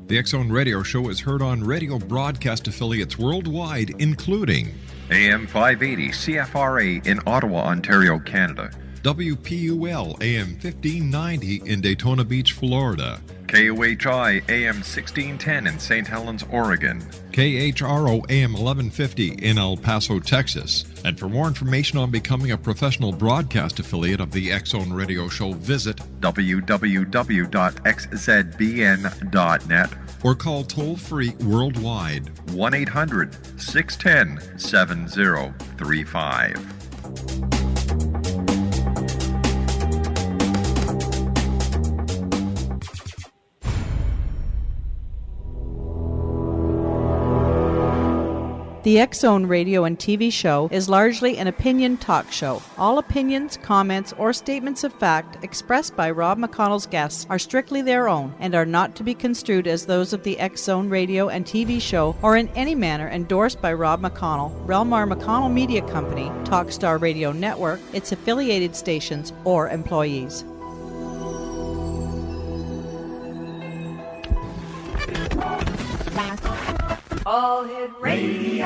The X Zone Radio Show is heard on radio broadcast affiliates worldwide, including AM 580 CFRA in Ottawa, Ontario, Canada. WPUL AM 1590 in Daytona Beach, Florida. KOHI AM 1610 in St. Helens, Oregon. KHRO AM 1150 in El Paso, Texas. And for more information on becoming a professional broadcast affiliate of the X Zone Radio Show, visit www.xzbn.net or call toll-free worldwide 1-800-610-7035. The X Zone radio and TV show is largely an opinion talk show. All opinions, comments, or statements of fact expressed by Rob McConnell's guests are strictly their own and are not to be construed as those of the X Zone radio and TV show or in any manner endorsed by Rob McConnell, Relmar McConnell Media Company, Talkstar Radio Network, its affiliated stations, or employees. All Hit Radio.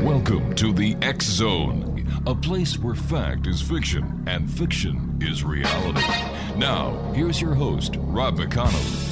Welcome to the X Zone, a place where fact is fiction and fiction is reality. Now, here's your host, Rob McConnell.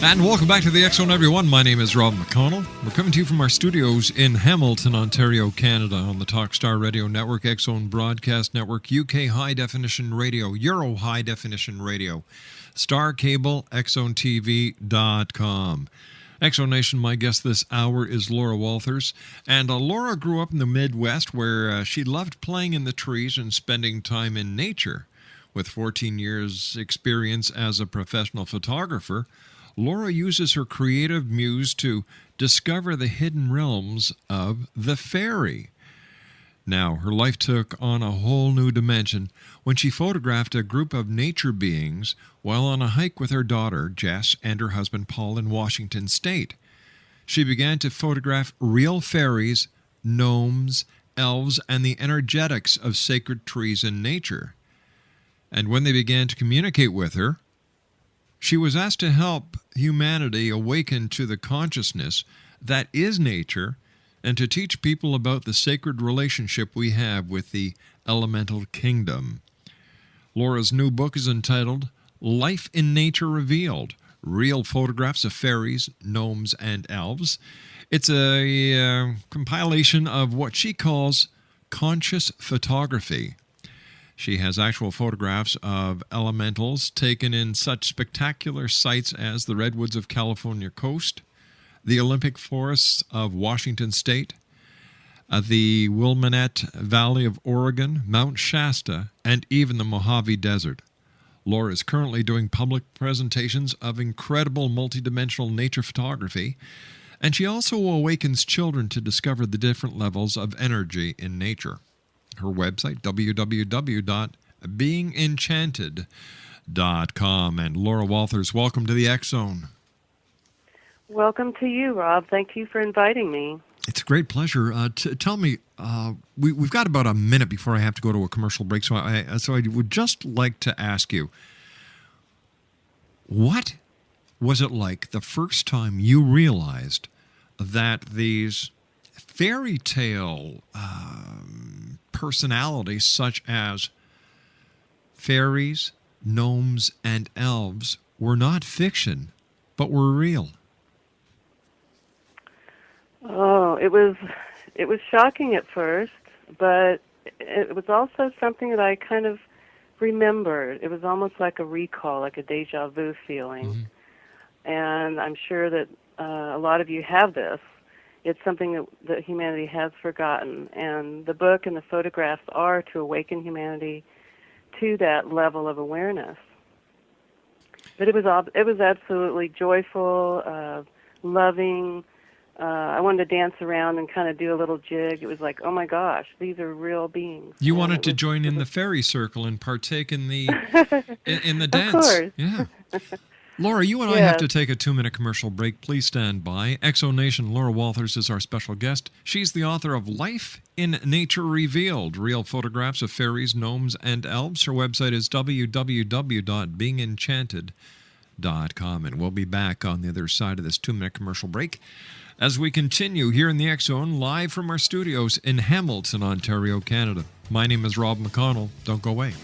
And welcome back to the X Zone, everyone. My name is Rob McConnell. We're coming to you from our studios in Hamilton, Ontario, Canada, on the Talkstar Radio Network, X Zone Broadcast Network, UK High Definition Radio, Euro High Definition Radio, Star Cable, XZoneTV.com. X Zone Nation, my guest this hour is Laurie Walthers. And Laura grew up in the Midwest where she loved playing in the trees and spending time in nature. With 14 years' experience as a professional photographer, Laura uses her creative muse to discover the hidden realms of the faerie. Now, her life took on a whole new dimension when she photographed a group of nature beings while on a hike with her daughter, Jess, and her husband, Paul, in Washington State. She began to photograph real fairies, gnomes, elves, and the energetics of sacred trees in nature. And when they began to communicate with her, she was asked to help humanity awaken to the consciousness that is nature and to teach people about the sacred relationship we have with the elemental kingdom. Laura's new book is entitled Life in Nature Revealed, Real Photographs of Fairies, Gnomes, and Elves. It's a compilation of what she calls conscious photography. She has actual photographs of elementals taken in such spectacular sites as the redwoods of California coast, the Olympic forests of Washington State, the Willamette Valley of Oregon, Mount Shasta, and even the Mojave Desert. Laura is currently doing public presentations of incredible multidimensional nature photography, and she also awakens children to discover the different levels of energy in nature. Her website, www.beingenchanted.com. And Laurie Walthers, welcome to the X Zone. Welcome to you, Rob. Thank you for inviting me. It's a great pleasure. Tell me, we've got about a minute before I have to go to a commercial break, so I would just like to ask you, what was it like the first time you realized that these fairy tale personalities such as fairies, gnomes, and elves were not fiction, but were real? Oh, it was shocking at first, but it was also something that I kind of remembered. It was almost like a recall, like a deja vu feeling. And I'm sure that a lot of you have this. It's something that humanity has forgotten, and the book and the photographs are to awaken humanity to that level of awareness. But it was absolutely joyful, loving. I wanted to dance around and kind of do a little jig. It was like, oh my gosh, these are real beings. You And wanted to join in the fairy circle and partake in the in the dance. Of course. Yeah. Laura, you and I have to take a 2-minute commercial break. Please stand by. Exonation, Laura Walthers is our special guest. She's the author of Life in Nature Revealed, Real Photographs of Fairies, Gnomes, and Elves. Her website is www.beingenchanted.com. And we'll be back on the other side of this 2-minute commercial break as we continue here in the X Zone, live from our studios in Hamilton, Ontario, Canada. My name is Rob McConnell. Don't go away.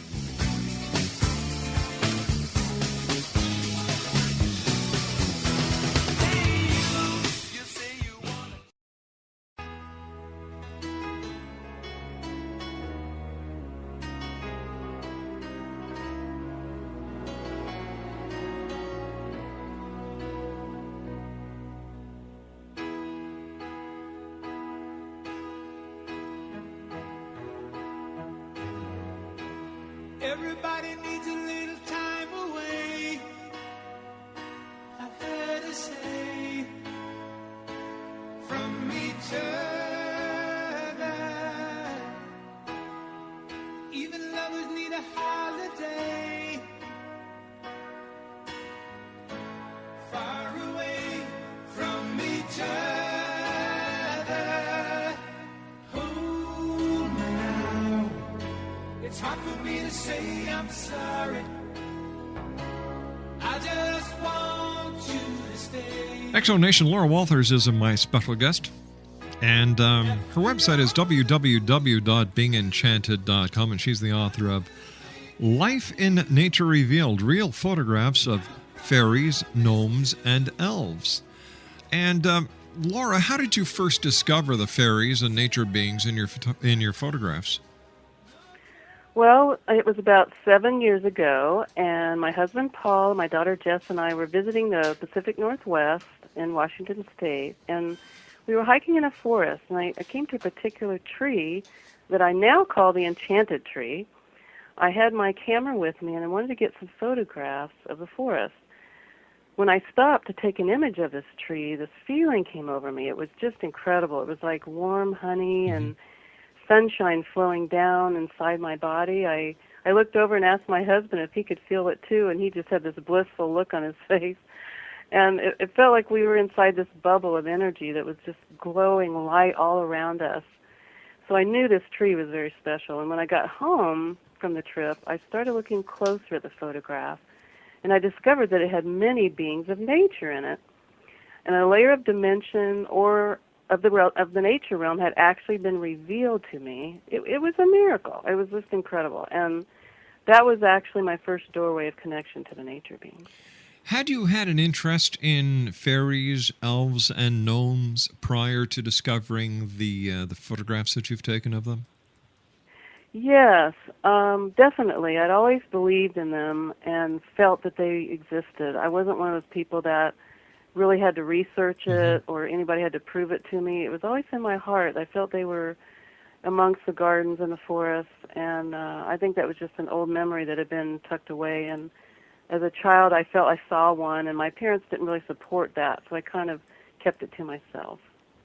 Everybody needs a little time away, I've heard her say, from each other. Even lovers need a holiday, far away from each other. Oh, now it's hard for me to say I'm sorry. I just want you to stay. Exonation, Laura Walthers is my special guest. And her website is www.beingenchanted.com. And she's the author of Life in Nature Revealed, Real Photographs of Fairies, Gnomes, and Elves. And Laura, how did you first discover the fairies and nature beings in your photographs? Well, it was about 7 years ago, and my husband Paul, my daughter Jess, and I were visiting the Pacific Northwest in Washington State, and we were hiking in a forest, and I came to a particular tree that I now call the enchanted tree. I had my camera with me, and I wanted to get some photographs of the forest. When I stopped to take an image of this tree, this feeling came over me. It was just incredible. It was like warm honey and sunshine flowing down inside my body. I looked over and asked my husband if he could feel it too, and he just had this blissful look on his face. And it felt like we were inside this bubble of energy that was just glowing light all around us. So I knew this tree was very special. And when I got home from the trip, I started looking closer at the photograph, and I discovered that it had many beings of nature in it. And a layer of dimension or of the nature realm had actually been revealed to me. It was a miracle. It was just incredible. And that was actually my first doorway of connection to the nature beings. Had you had an interest in fairies, elves, and gnomes prior to discovering the photographs that you've taken of them? Yes, definitely. I'd always believed in them and felt that they existed. I wasn't one of those people that really had to research it or anybody had to prove it to me. It was always in my heart. I felt they were amongst the gardens and the forests, and I think that was just an old memory that had been tucked away. And as a child, I felt I saw one, and my parents didn't really support that, so I kind of kept it to myself.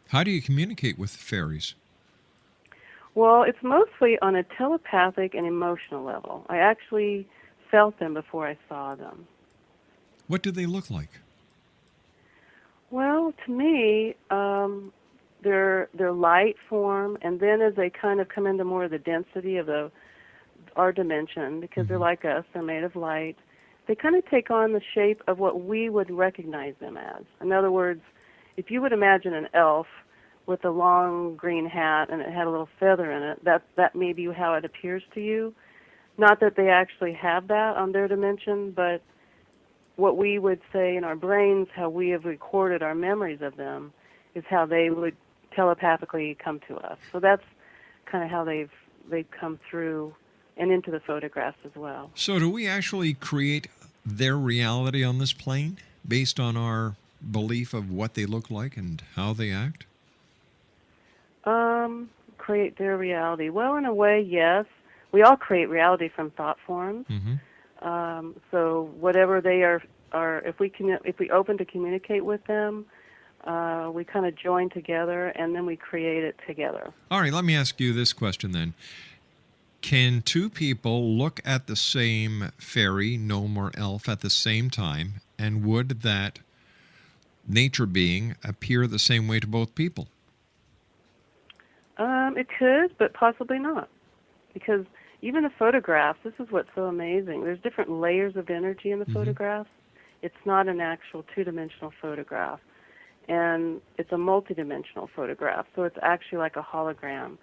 How do you communicate with fairies? Well, it's mostly on a telepathic and emotional level. I actually felt them before I saw them. What do they look like? Well, to me, they're light form, and then as they kind of come into more of the density of our dimension, because they're like us, they're made of light, they kind of take on the shape of what we would recognize them as. In other words, if you would imagine an elf with a long green hat and it had a little feather in it, that may be how it appears to you. Not that they actually have that on their dimension, but what we would say in our brains, how we have recorded our memories of them, is how they would telepathically come to us. So that's kind of how they've come through and into the photographs as well. So do we actually create their reality on this plane based on our belief of what they look like and how they act? Create their reality. Well, in a way, yes. We all create reality from thought forms. Mm-hmm. So whatever they are, if we open to communicate with them, we kind of join together, and then we create it together. All right, let me ask you this question then. Can two people look at the same fairy, gnome, or elf at the same time, and would that nature being appear the same way to both people? It could, but possibly not. Because even the photographs, this is what's so amazing. There's different layers of energy in the photographs. It's not an actual two-dimensional photograph. And it's a multi-dimensional photograph, so it's actually like a hologram.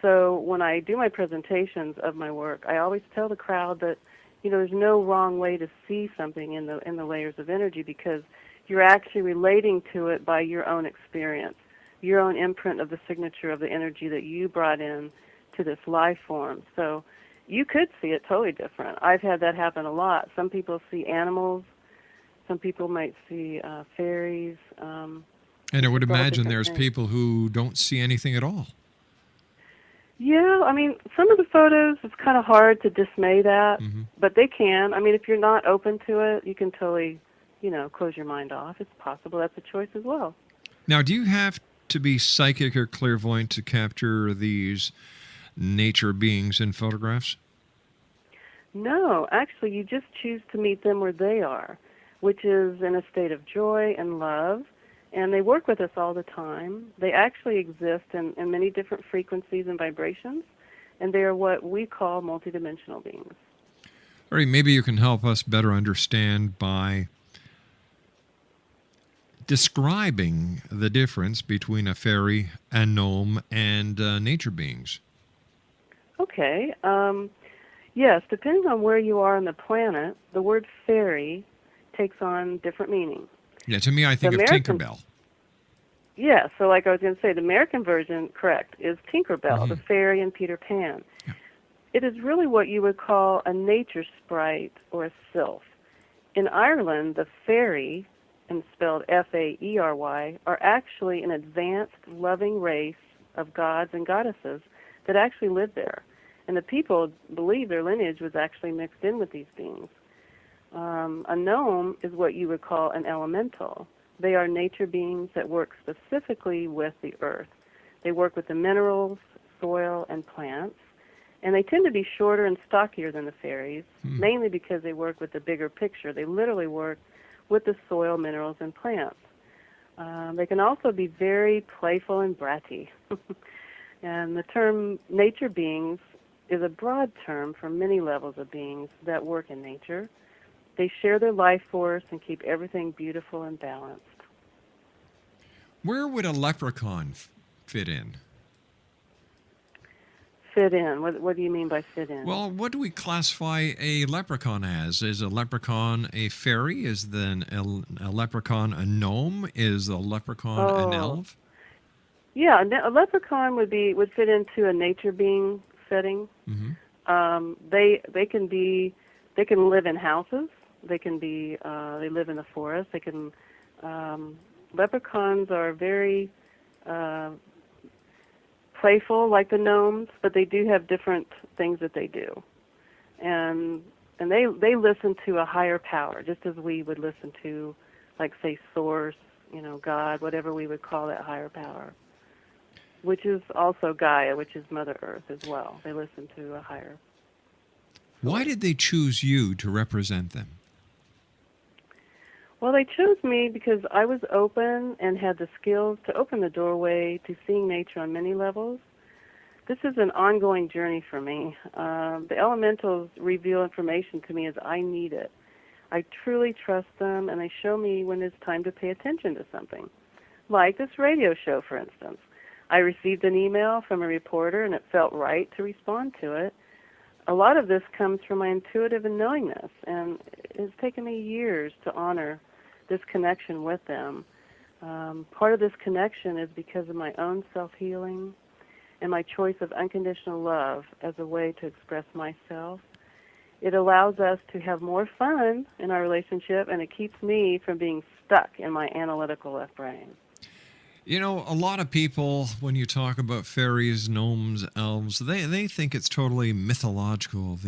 So when I do my presentations of my work, I always tell the crowd that, there's no wrong way to see something in the layers of energy, because you're actually relating to it by your own experience, your own imprint of the signature of the energy that you brought in to this life form. So you could see it totally different. I've had that happen a lot. Some people see animals. Some people might see fairies. And I would imagine there's people who don't see anything at all. Yeah, I mean, some of the photos, it's kind of hard to dismay that, but they can. I mean, if you're not open to it, you can totally, close your mind off. It's possible. That's a choice as well. Now, do you have to be psychic or clairvoyant to capture these nature beings in photographs? No, actually, you just choose to meet them where they are, which is in a state of joy and love, and they work with us all the time. They actually exist in many different frequencies and vibrations, and they are what we call multidimensional beings. All right, maybe you can help us better understand by describing the difference between a fairy, a gnome, and nature beings. Okay. Yes, depending on where you are on the planet, the word fairy takes on different meanings. Yeah, to me, I think of Tinkerbell. Yeah, so like I was going to say, the American version, correct, is Tinkerbell, the fairy in Peter Pan. Yeah. It is really what you would call a nature sprite or a sylph. In Ireland, the fairy, and spelled F-A-E-R-Y, are actually an advanced, loving race of gods and goddesses that actually live there. And the people believe their lineage was actually mixed in with these beings. A gnome is what you would call an elemental. They are nature beings that work specifically with the earth. They work with the minerals, soil, and plants. And they tend to be shorter and stockier than the fairies, mainly because they work with the bigger picture. They literally work with the soil, minerals, and plants. They can also be very playful and bratty. And the term nature beings is a broad term for many levels of beings that work in nature. They share their life force and keep everything beautiful and balanced. Where would a leprechaun fit in? Fit in? What do you mean by fit in? Well, what do we classify a leprechaun as? Is a leprechaun a fairy? Is then a leprechaun a gnome? Is a leprechaun an elf? Yeah, a leprechaun would fit into a nature being setting. They can live in houses. They live in the forest. Leprechauns are very playful, like the gnomes, but they do have different things that they do, and they listen to a higher power, just as we would listen to, like, say, Source, God, whatever we would call that higher power, which is also Gaia, which is Mother Earth as well. They listen to a higher. Why did they choose you to represent them? Well, they chose me because I was open and had the skills to open the doorway to seeing nature on many levels. This is an ongoing journey for me. The elementals reveal information to me as I need it. I truly trust them, and they show me when it's time to pay attention to something. Like this radio show, for instance. I received an email from a reporter, and it felt right to respond to it. a lot of this comes from my intuitive knowingness, and it's taken me years to honor this connection with them. Part of this connection is because of my own self-healing and my choice of unconditional love as a way to express myself. It allows us to have more fun in our relationship, and it keeps me from being stuck in my analytical left brain. You know, a lot of people, when you talk about fairies, gnomes, elves, they think it's totally mythological,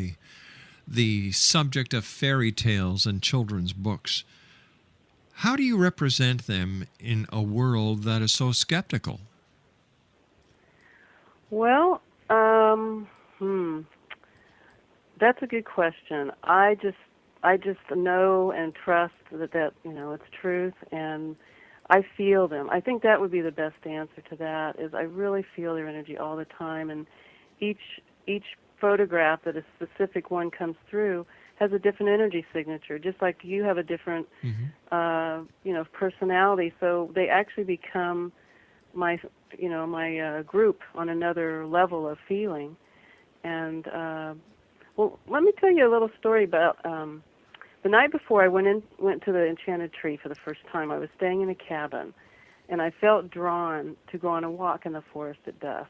the subject of fairy tales and children's books. How do you represent them in a world that is so skeptical? Well, that's a good question. I just know and trust that it's truth, and I feel them. I think that would be the best answer to that, is I really feel their energy all the time, and each photograph that a specific one comes through has a different energy signature, just like you have a different personality. So they actually become my group on another level of feeling. And well, let me tell you a little story about the night before I went to the enchanted tree for the first time. I was staying in a cabin, and I felt drawn to go on a walk in the forest at dusk.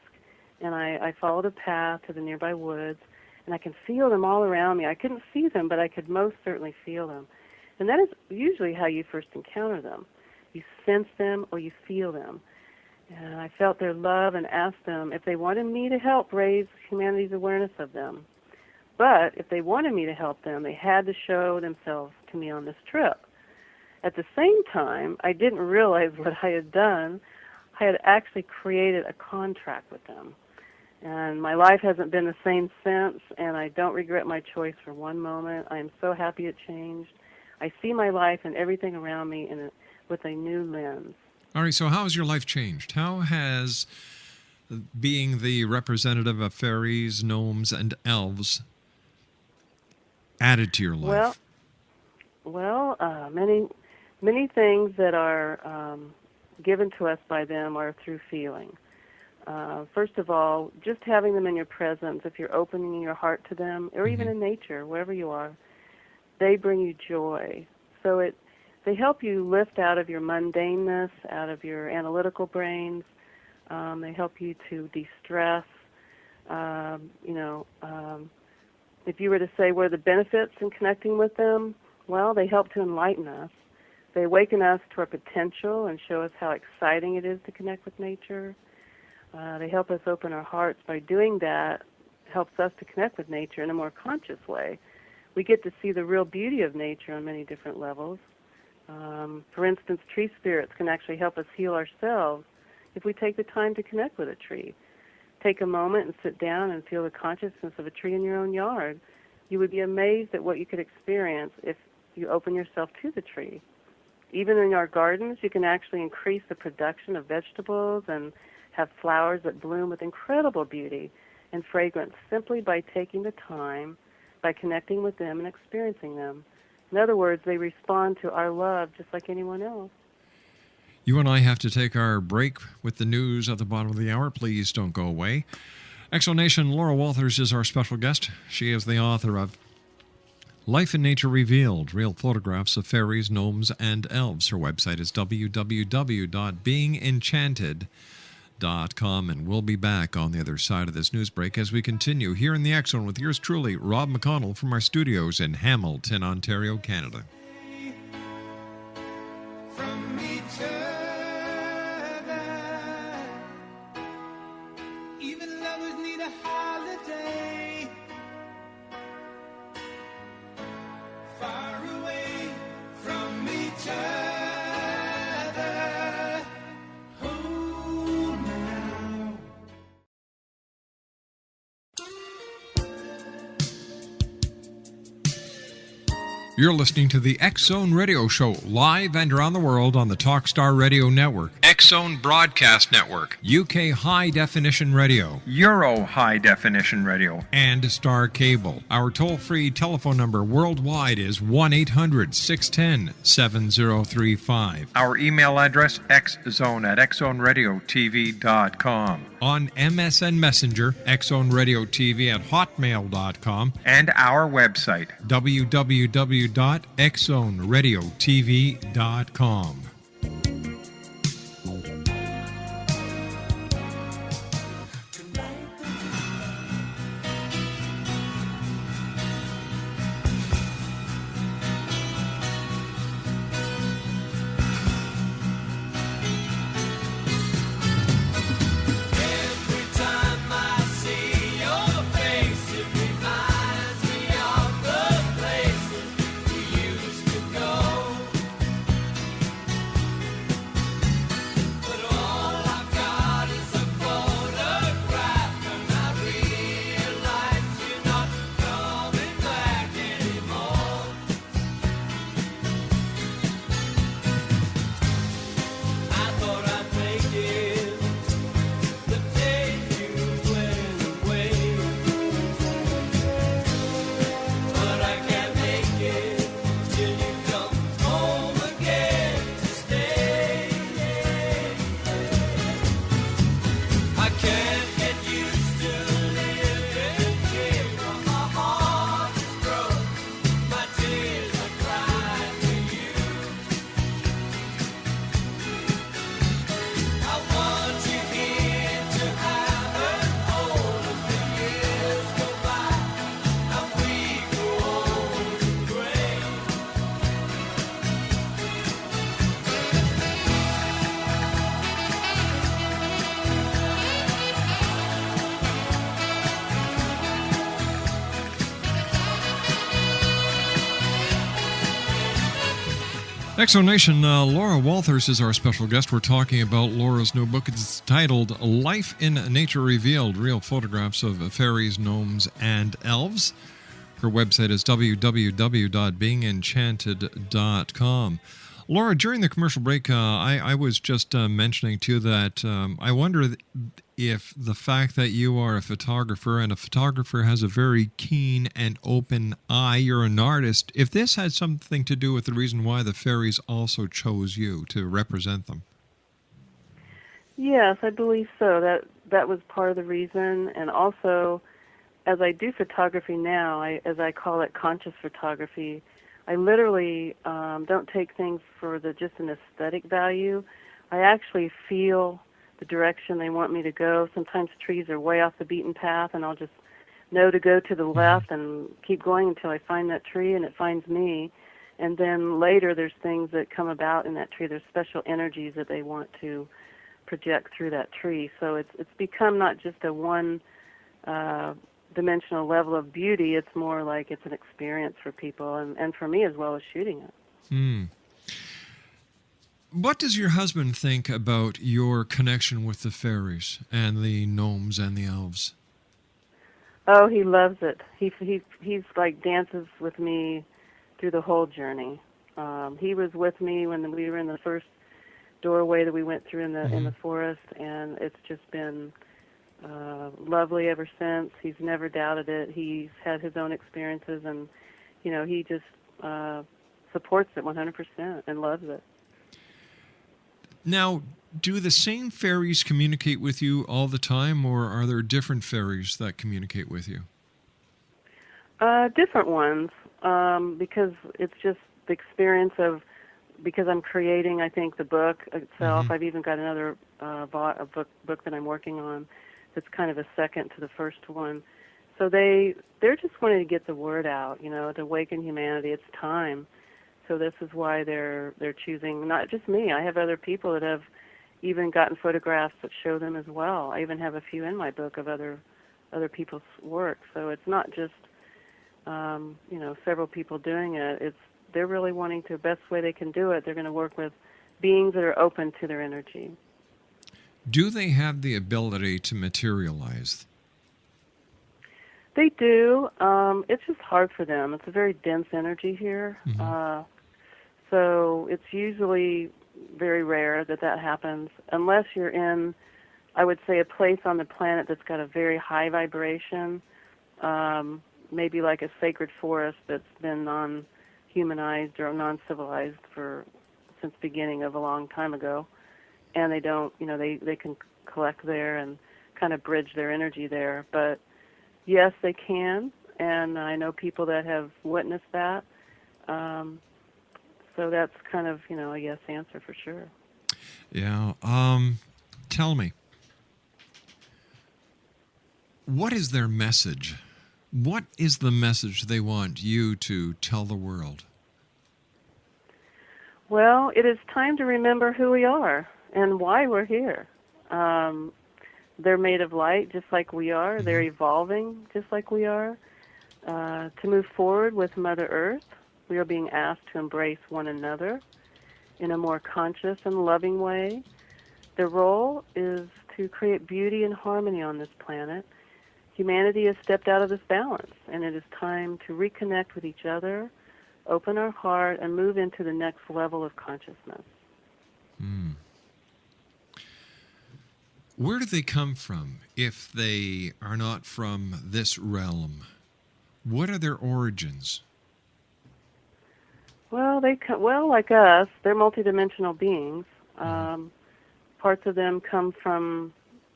And I followed a path to the nearby woods, and I can feel them all around me. I couldn't see them, but I could most certainly feel them. And that is usually how you first encounter them. You sense them or you feel them. And I felt their love and asked them if they wanted me to help raise humanity's awareness of them. But if they wanted me to help them, they had to show themselves to me on this trip. At the same time, I didn't realize what I had done. I had actually created a contract with them. And my life hasn't been the same since, and I don't regret my choice for one moment. I am so happy it changed. I see my life and everything around me with a new lens. All right, so how has your life changed? How has being the representative of fairies, gnomes, and elves added to your life? Well, many things that are given to us by them are through feeling. First of all, just having them in your presence, if you're opening your heart to them, or even in nature, wherever you are, they bring you joy. So they help you lift out of your mundaneness, out of your analytical brains. They help you to de-stress. If you were to say what are the benefits in connecting with them, well, they help to enlighten us. They awaken us to our potential and show us how exciting it is to connect with nature. They help us open our hearts. By doing that, helps us to connect with nature in a more conscious way. We get to see the real beauty of nature on many different levels. For instance, tree spirits can actually help us heal ourselves if we take the time to connect with a tree. Take a moment and sit down and feel the consciousness of a tree in your own yard. You would be amazed at what you could experience if you open yourself to the tree. Even in our gardens, you can actually increase the production of vegetables and have flowers that bloom with incredible beauty and fragrance simply by taking the time, by connecting with them and experiencing them. In other words, they respond to our love just like anyone else. You and I have to take our break with the news at the bottom of the hour. Please don't go away. Exonation, Laurie Walthers is our special guest. She is the author of Life in Nature Revealed, Real Photographs of Fairies, Gnomes, and Elves. Her website is www.beingenchanted.com, and we'll be back on the other side of this news break as we continue here in the X Zone with yours truly, Rob McConnell, from our studios in Hamilton, Ontario, Canada. From each other, even lovers need a holiday. Far away from each other. Home now. You're listening to the X Zone Radio Show, live and around the world on the Talkstar Radio Network. X-Zone Broadcast Network, UK High Definition Radio, Euro High Definition Radio, and Star Cable. Our toll-free telephone number worldwide is 1-800-610-7035. Our email address, xzone@xzoneradiotv.com. On MSN Messenger, xzoneradiotv@hotmail.com, And our website, www.xzoneradiotv.com. Every time I see your face, it reminds me of the places we used to go. But all I've got is a photograph, and I realize you're not coming back anymore. I thought I'd make it the day you went away, but I can't make it till you come home again to stay. I can't get used to living here on my heart is broke. My tears are crying for you. I want you here to have an hold as the years go by and we grow old and gray. Exonation, Laura Walthers is our special guest. We're talking about Laura's new book. It's titled Life in Nature Revealed, Real Photographs of Fairies, Gnomes, and Elves. Her website is www.beingenchanted.com. Laura, during the commercial break, I was just mentioning to you that I wonder if the fact that you are a photographer and a photographer has a very keen and open eye, you're an artist, if this had something to do with the reason why the fairies also chose you to represent them. Yes, I believe so. That was part of the reason, and also, as I do photography now, as I call it conscious photography, I literally don't take things for just an aesthetic value. I actually feel the direction they want me to go. Sometimes trees are way off the beaten path, and I'll just know to go to the left and keep going until I find that tree and it finds me. And then later there's things that come about in that tree. There's special energies that they want to project through that tree. So it's become not just a one dimensional level of beauty. It's more like it's an experience for people and for me as well as shooting it. What does your husband think about your connection with the fairies and the gnomes and the elves? Oh, he loves it. He's like dances with me through the whole journey. He was with me when we were in the first doorway that we went through in the forest, and it's just been lovely ever since. He's never doubted it. He's had his own experiences, and he just supports it 100% and loves it. Now, do the same fairies communicate with you all the time, or are there different fairies that communicate with you? Different ones, because it's just the experience of, because I'm creating, I think, the book itself. I've even got another book that I'm working on that's kind of a second to the first one. So they're just wanting to get the word out, to awaken humanity. It's time. So this is why they're choosing not just me. I have other people that have even gotten photographs that show them as well. I even have a few in my book of other people's work. So it's not just several people doing it. They're really wanting to, the best way they can do it, they're going to work with beings that are open to their energy. Do they have the ability to materialize? They do. It's just hard for them. It's a very dense energy here. So it's usually, very rare that happens, unless you're in, I would say, a place on the planet that's got a very high vibration, maybe like a sacred forest that's been non-humanized or non-civilized since the beginning of a long time ago, and they don't, they can collect there and kind of bridge their energy there. But yes, they can, and I know people that have witnessed that. So that's kind of, a yes answer for sure. Yeah. Tell me, what is their message? What is the message they want you to tell the world? Well, it is time to remember who we are and why we're here. They're made of light just like we are. Mm-hmm. They're evolving just like we are. To move forward with Mother Earth, we are being asked to embrace one another in a more conscious and loving way. Their role is to create beauty and harmony on this planet. Humanity has stepped out of this balance, and it is time to reconnect with each other, open our heart, and move into the next level of consciousness. Mm. Where do they come from if they are not from this realm? What are their origins? Well, like us, they're multidimensional beings. Parts of them come from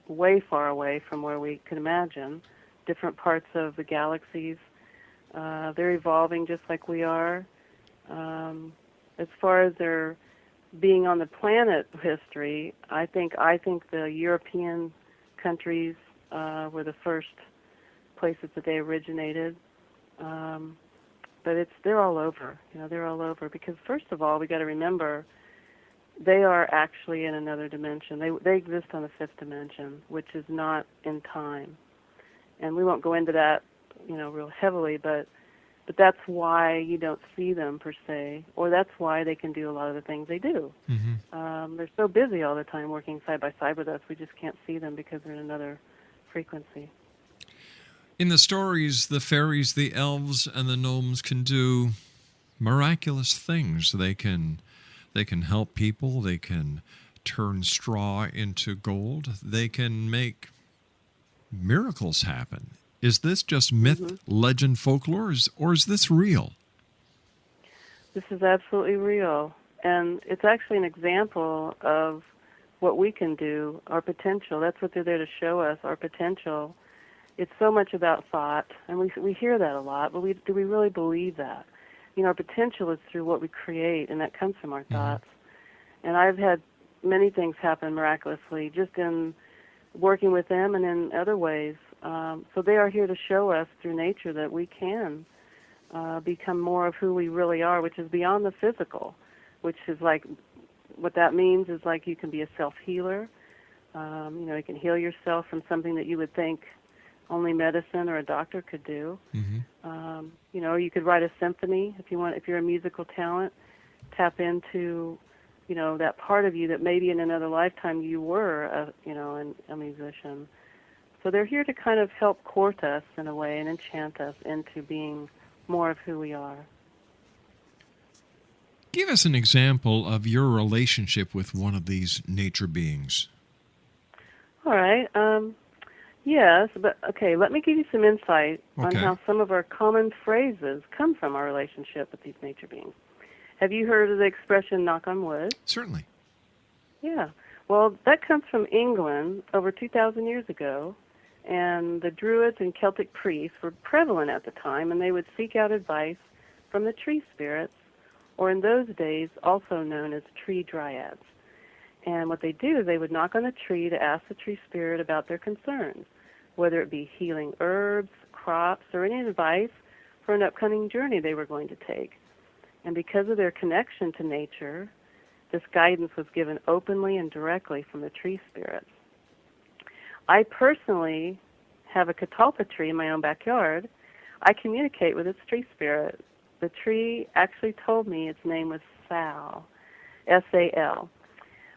way far away from where we could imagine, different parts of the galaxies. They're evolving just like we are. As far as their being on the planet through I think the European countries were the first places that they originated. But they're all over. They're all over because, first of all, we got to remember they are actually in another dimension. They exist on the fifth dimension, which is not in time. And we won't go into that, real heavily, but that's why you don't see them per se, or that's why they can do a lot of the things they do. Mm-hmm. They're so busy all the time working side by side with us, we just can't see them because they're in another frequency. In the stories, the fairies, the elves, and the gnomes can do miraculous things. They can help people. They can turn straw into gold. They can make miracles happen. Is this just myth, mm-hmm. legend, folklore, or is this real? This is absolutely real. And it's actually an example of what we can do, our potential. That's what they're there to show us, our potential. It's so much about thought, and we hear that a lot, but do we really believe that? Our potential is through what we create, and that comes from our thoughts. And I've had many things happen miraculously just in working with them and in other ways. So they are here to show us through nature that we can become more of who we really are, which is beyond the physical, which is like, what that means is like you can be a self-healer. You can heal yourself from something that you would think only medicine or a doctor could do. Mm-hmm. Or you could write a symphony if you want. If you're a musical talent, tap into, that part of you that maybe in another lifetime you were, a musician. So they're here to kind of help court us in a way and enchant us into being more of who we are. Give us an example of your relationship with one of these nature beings. All right. Yes, but okay, let me give you some insight on how some of our common phrases come from our relationship with these nature beings. Have you heard of the expression knock on wood? Certainly. Yeah. Well, that comes from England over 2,000 years ago, and the Druids and Celtic priests were prevalent at the time, and they would seek out advice from the tree spirits, or in those days also known as tree dryads. And what they do is they would knock on the tree to ask the tree spirit about their concerns, whether it be healing herbs, crops, or any advice for an upcoming journey they were going to take. And because of their connection to nature, this guidance was given openly and directly from the tree spirits. I personally have a catalpa tree in my own backyard. I communicate with its tree spirit. The tree actually told me its name was Sal, S-A-L.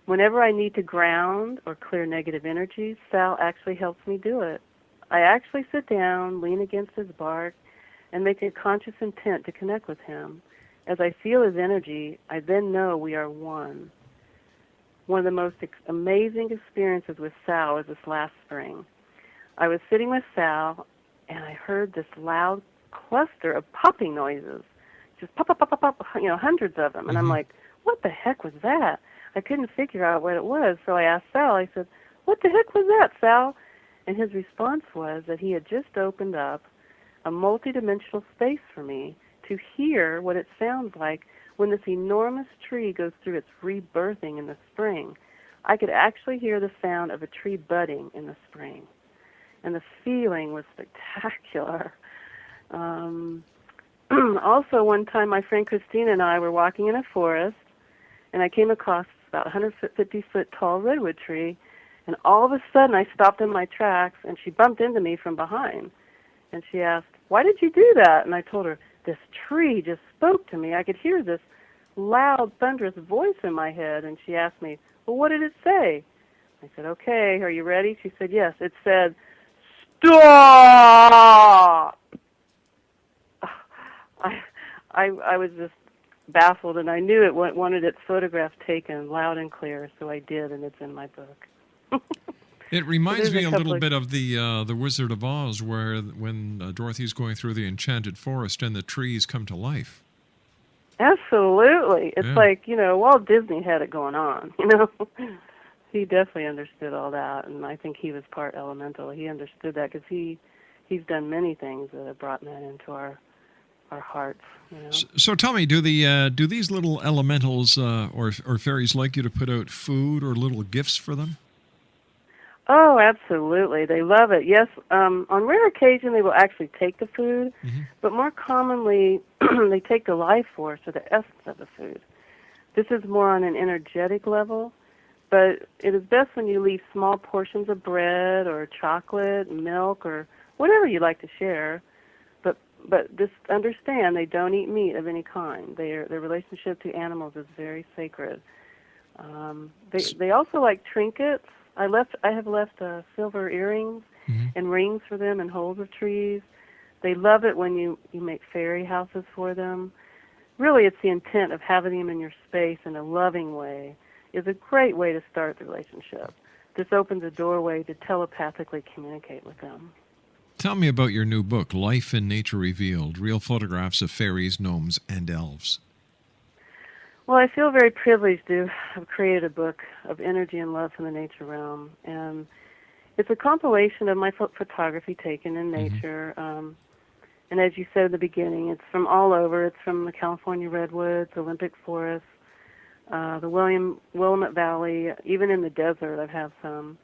Whenever I need to ground or clear negative energies, Sal actually helps me do it. I actually sit down, lean against his bark, and make a conscious intent to connect with him. As I feel his energy, I then know we are one. one of the most amazing experiences with Sal was this last spring. I was sitting with Sal, and I heard this loud cluster of popping noises, just pop, pop, pop, pop, pop, hundreds of them. And I'm like, what the heck was that? I couldn't figure out what it was, so I asked Sal, I said, what the heck was that, Sal? And his response was that he had just opened up a multidimensional space for me to hear what it sounds like when this enormous tree goes through its rebirthing in the spring. I could actually hear the sound of a tree budding in the spring. And the feeling was spectacular. Also, one time my friend Christina and I were walking in a forest, and I came across about 150-foot tall redwood tree, and all of a sudden I stopped in my tracks, and she bumped into me from behind. And she asked, why did you do that? And I told her, this tree just spoke to me. I could hear this loud, thunderous voice in my head. And she asked me, well, what did it say? I said, okay, are you ready? She said, yes. It said, stop! I was just baffled, and I knew it wanted its photograph taken loud and clear, so I did, and it's in my book. It reminds me a little of bit of the Wizard of Oz, where when Dorothy's going through the enchanted forest and the trees come to life. Absolutely. It's like, Walt Disney had it going on, He definitely understood all that, and I think he was part elemental. He understood that because he's done many things that have brought that into our hearts. So tell me, do these little elementals or fairies like you to put out food or little gifts for them? Oh, absolutely. They love it. Yes, on rare occasion they will actually take the food, but more commonly they take the life force or the essence of the food. This is more on an energetic level, but it is best when you leave small portions of bread or chocolate, milk, or whatever you like to share. But just understand they don't eat meat of any kind. Their relationship to animals is very sacred. They also like trinkets. I have left silver earrings and rings for them and holes of trees. They love it when you make fairy houses for them. Really, it's the intent of having them in your space in a loving way is a great way to start the relationship. This opens a doorway to telepathically communicate with them. Tell me about your new book, Life in Nature Revealed, Real Photographs of Fairies, Gnomes, and Elves. Well, I feel very privileged to have created a book of energy and love from the nature realm. And it's a compilation of my photography taken in nature. And as you said at the beginning, it's from all over. It's from the California redwoods, Olympic forests, the Willamette Valley, even in the desert I have some.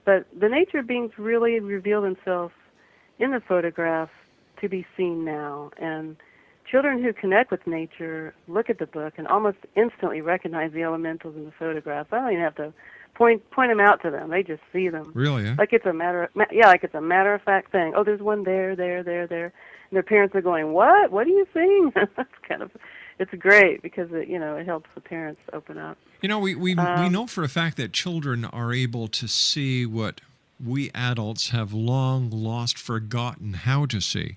But the nature beings really reveal themselves in the photographs to be seen now. And children who connect with nature look at the book and almost instantly recognize the elementals in the photographs. I don't even have to point them out to them. They just see them. Really, eh? Like it's a matter of fact thing. Oh, there's one there. And their parents are going, what? What are you seeing? It's great because it helps the parents open up. We know for a fact that children are able to see what we adults have long lost, forgotten how to see.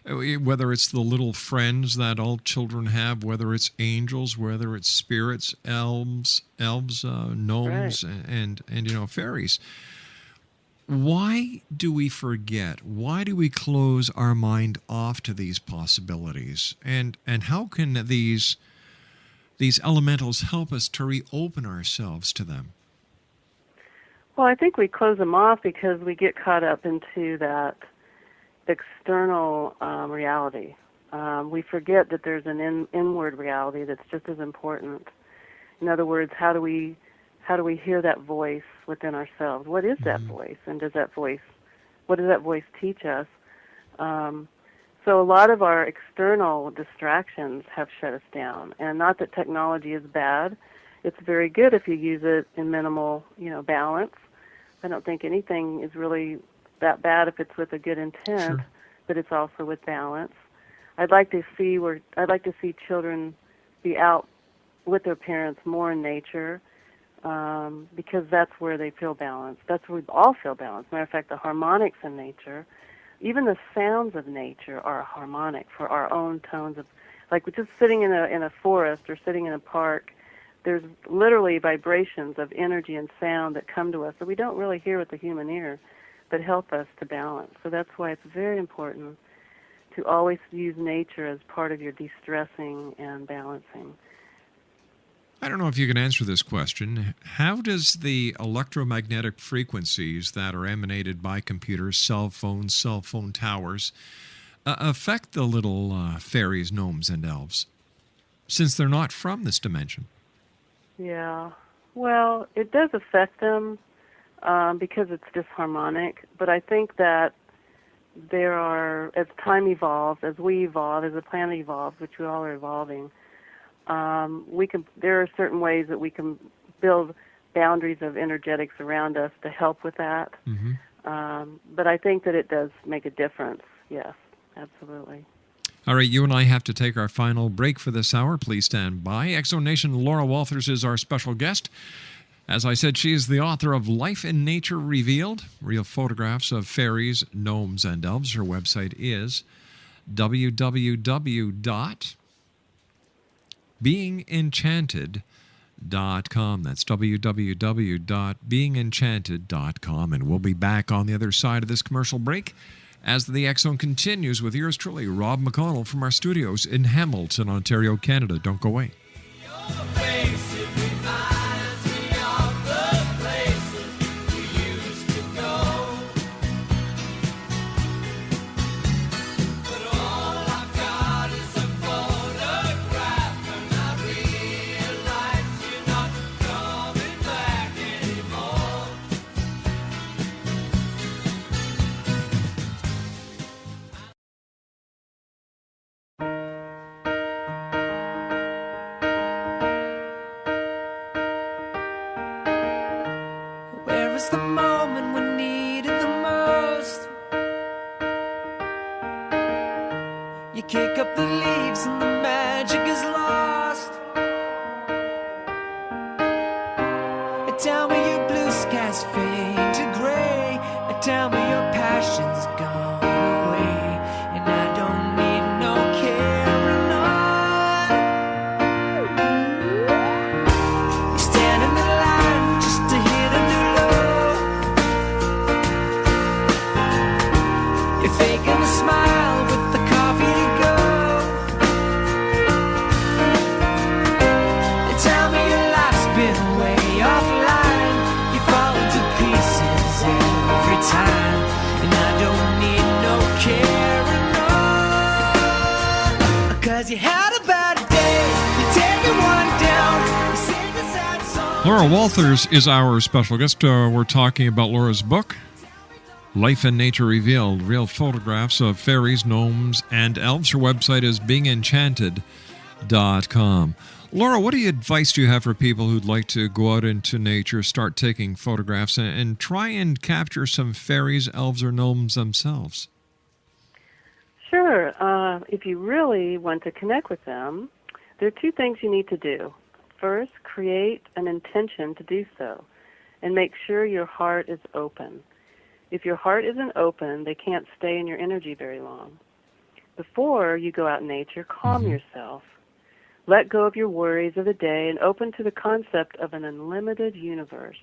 Whether it's the little friends that all children have, whether it's angels, whether it's spirits, elves, gnomes, Right. and fairies. Why do we forget? Why do we close our mind off to these possibilities? And how can these elementals help us to reopen ourselves to them? Well, I think we close them off because we get caught up into that external reality. We forget that there's an inward reality that's just as important. In other words, how do we hear that voice within ourselves? What is that voice, and what does that voice teach us? So a lot of our external distractions have shut us down, and not that technology is bad. It's very good if you use it in minimal, balance. I don't think anything is really that bad if it's with a good intent, but it's also with balance. I'd like to see children be out with their parents more in nature, because that's where they feel balanced. That's where we all feel balanced. Matter of fact, the harmonics in nature, even the sounds of nature, are harmonic for our own tones of, like just sitting in a forest or sitting in a park. there's literally vibrations of energy and sound that come to us that we don't really hear with the human ear, but help us to balance. So that's why it's very important to always use nature as part of your de-stressing and balancing. I don't know if you can answer this question. How does the electromagnetic frequencies that are emanated by computers, cell phone towers, affect the little fairies, gnomes, and elves, since they're not from this dimension? Yeah. Well, it does affect them because it's disharmonic, but I think that there are, as time evolves, as we evolve, as the planet evolves, which we all are evolving, there are certain ways that we can build boundaries of energetics around us to help with that. But I think that it does make a difference. Yes, absolutely. All right, you and I have to take our final break for this hour. Please stand by. Exonation Laurie Walthers is our special guest. As I said, she is the author of Life in Nature Revealed, Real Photographs of Fairies, Gnomes, and Elves. Her website is www.beingenchanted.com. That's www.beingenchanted.com. And we'll be back on the other side of this commercial break as the X Zone continues with yours truly, Rob McConnell, from our studios in Hamilton, Ontario, Canada. Don't go away. Where is the moment we need it the most? You kick up the leaves and the magic is lost. Tell me your blue skies fade to gray. Tell me your passion's gone away. And I don't need no carrying on. You stand in the line just to hit a new low. You're faking a smile with the coffee to go. And tell me your life's been way offline. You fall into pieces every time. And I don't need no carrying on. 'Cause you had a bad day. You take it one down. You sing a sad song. Laurie Walthers is our special guest. We're talking about Laura's book, Life in Nature Revealed, Real Photographs of Fairies, Gnomes, and Elves. Her website is beingenchanted.com. Laura, what advice do you have for people who'd like to go out into nature, start taking photographs, and try and capture some fairies, elves, or gnomes themselves? Sure. If you really want to connect with them, there are two things you need to do. First, create an intention to do so, and make sure your heart is open. If your heart isn't open, they can't stay in your energy very long. Before you go out in nature, calm yourself. Let go of your worries of the day and open to the concept of an unlimited universe.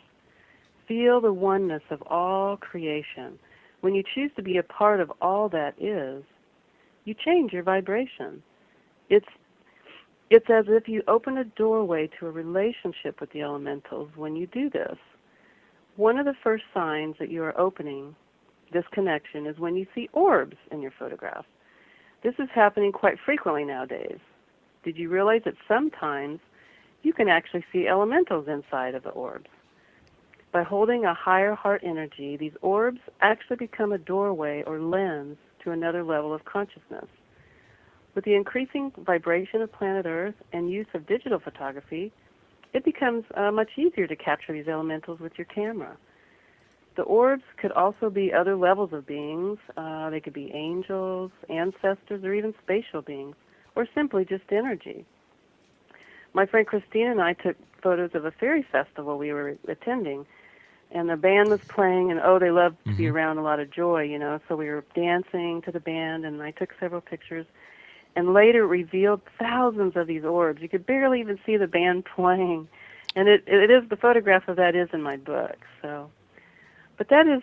Feel the oneness of all creation. When you choose to be a part of all that is, you change your vibration. It's as if you open a doorway to a relationship with the elementals when you do this. One of the first signs that you are opening this connection is when you see orbs in your photographs. This is happening quite frequently nowadays. Did you realize that sometimes you can actually see elementals inside of the orbs? By holding a higher heart energy, these orbs actually become a doorway or lens to another level of consciousness. With the increasing vibration of planet Earth and use of digital photography, it becomes much easier to capture these elementals with your camera. The orbs could also be other levels of beings. They could be angels, ancestors, or even spatial beings, or simply just energy. My friend Christine and I took photos of a fairy festival we were attending, and the band was playing, and they loved to be around a lot of joy, so we were dancing to the band, and I took several pictures. and later revealed thousands of these orbs. You could barely even see the band playing. And it is, the photograph of that is in my book. So, but that is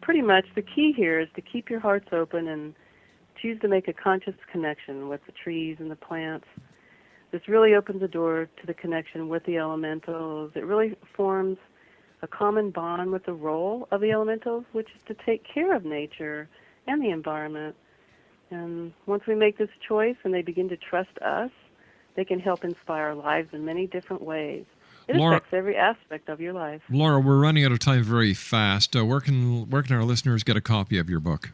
pretty much the key here, is to keep your hearts open and choose to make a conscious connection with the trees and the plants. This really opens the door to the connection with the elementals. It really forms a common bond with the role of the elementals, which is to take care of nature and the environment. And once we make this choice and they begin to trust us, they can help inspire our lives in many different ways. It Laura- affects every aspect of your life. Laura, we're running out of time very fast. Where can our listeners get a copy of your book?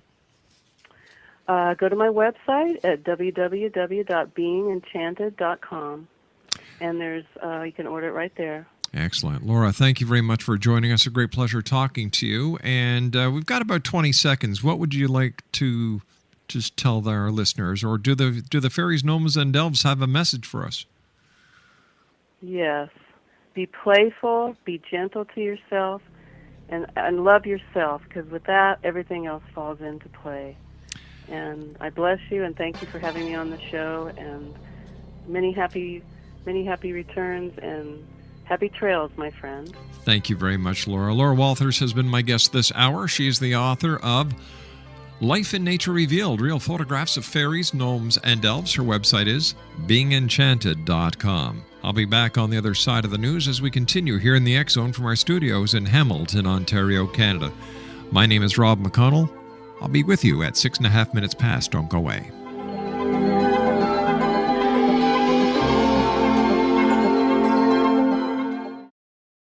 Go to my website at www.beingenchanted.com, and there's you can order it right there. Excellent. Laura, thank you very much for joining us. A great pleasure talking to you. And we've got about 20 seconds. What would you like to just tell our listeners? Or do the fairies, gnomes, and elves have a message for us? Yes. Be playful, be gentle to yourself, and love yourself, because with that, everything else falls into play. And I bless you, and thank you for having me on the show, and many happy returns, and happy trails, my friend. Thank you very much, Laura. Laurie Walthers has been my guest this hour. She is the author of Life in Nature Revealed, Real Photographs of Fairies, Gnomes, and Elves. Her website is beingenchanted.com. I'll be back on the other side of the news as we continue here in the X-Zone from our studios in Hamilton, Ontario, Canada. My name is Rob McConnell. I'll be with you at 6.5 minutes past. Don't go away.